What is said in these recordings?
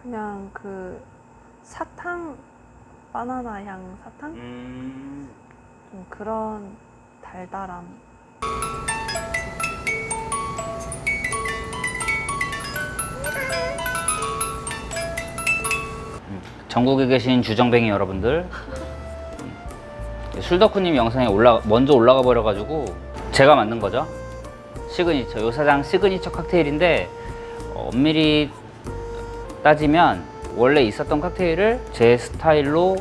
그냥 그 사탕, 바나나 향 사탕? 좀 그런 달달함. 전국에 계신 주정뱅이 여러분들, 술덕후님 영상에 먼저 올라가 버려가지고 제가 만든 거죠. 시그니처, 요사장 시그니처 칵테일인데 엄밀히 따지면 원래 있었던 칵테일을 제 스타일로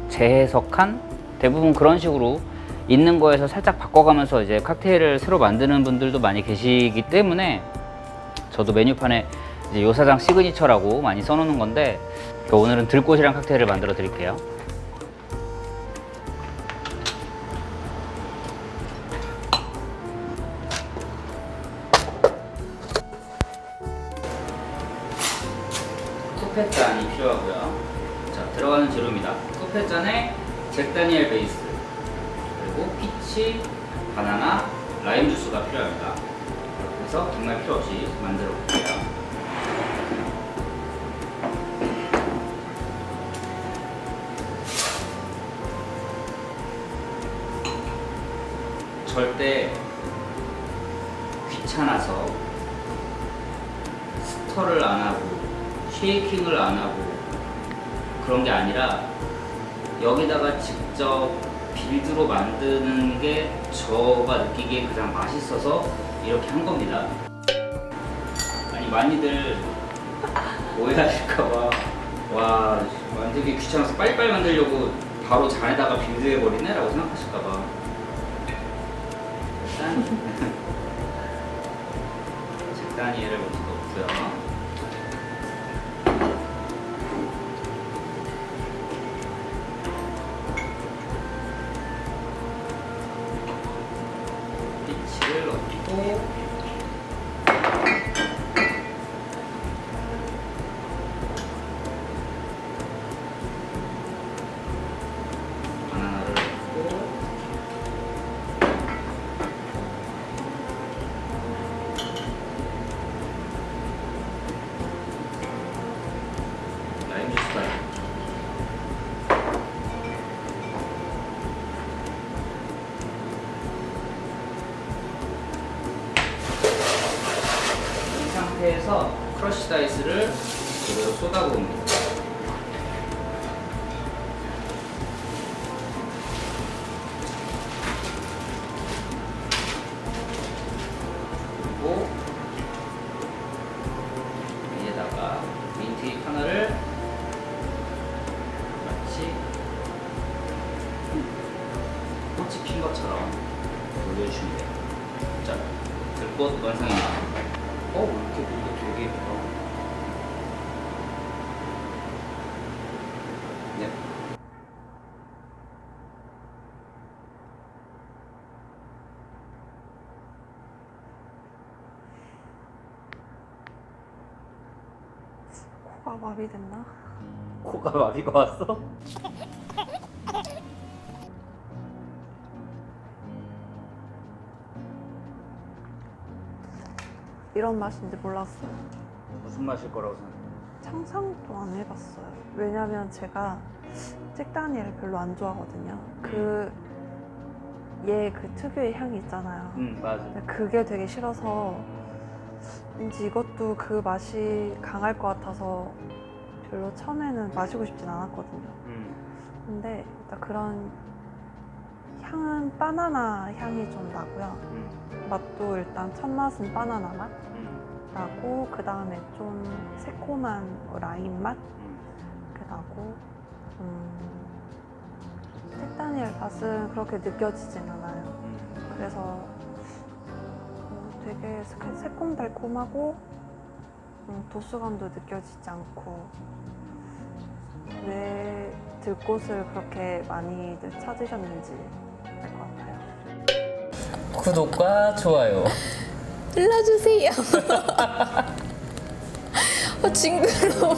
재해석한, 대부분 그런 식으로 있는 거에서 살짝 바꿔가면서 이제 칵테일을 새로 만드는 분들도 많이 계시기 때문에 저도 메뉴판에 이제 요사장 시그니처라고 많이 써놓는 건데, 오늘은 들꽃이랑 칵테일을 만들어 드릴게요. 쿠페잔이 필요하고요. 자, 들어가는 재료입니다. 쿠페잔에 잭다니엘 베이스, 그리고 피치, 바나나, 라임 주스가 필요합니다. 이렇게 해서 정말 필요 없이 만들어 볼게요. 절대 귀찮아서 스터를 안 하고 쉐이킹을 안 하고 그런 게 아니라 여기다가 직접 빌드로 만드는 게 저가 느끼기에 가장 맛있어서 이렇게 한 겁니다. 아니, 많이들 오해하실까봐, 와, 만들기 귀찮아서 빨리빨리 만들려고 바로 잔에다가 빌드해버리네? 라고 생각하실까봐. 일단 잭다니엘을 먼저 넣고요. 피치를 넣고 바나나를 넣고 라임 주스가 이 상태에서 크러쉬 다이스를 그대로 쏟아부읍니다. 그리고 위에다가 민트잎 하나를 마치 꽃이 핀 것처럼 올려주시면 돼요. 자, 들꽃 완성입니다. 이렇게 보니까 되게 예쁘다. 네. 코가 마비됐나? 코가 마비가 왔어? 이런 맛인지 몰랐어요. 무슨 맛일 거라고 생각해? 상상도 안 해봤어요. 왜냐면 제가 잭다니엘을 별로 안 좋아하거든요. 얘 그 특유의 향이 있잖아요. 맞아. 근데 그게 되게 싫어서 왠지 이것도 그 맛이 강할 것 같아서 별로 처음에는 마시고 싶진 않았거든요. 근데 일단 그런 향은 바나나 향이 좀 나고요. 맛도 일단 첫 맛은 바나나 맛 나고, 그 다음에 좀 새콤한 라임 맛 이렇게 나고, 잭다니엘 맛은 그렇게 느껴지진 않아요. 그래서 되게 새콤달콤하고 도수감도 느껴지지 않고, 왜 들꽃을 그렇게 많이들 찾으셨는지 알 것 같아요. 구독과 좋아요 눌러주세요. 징그러워.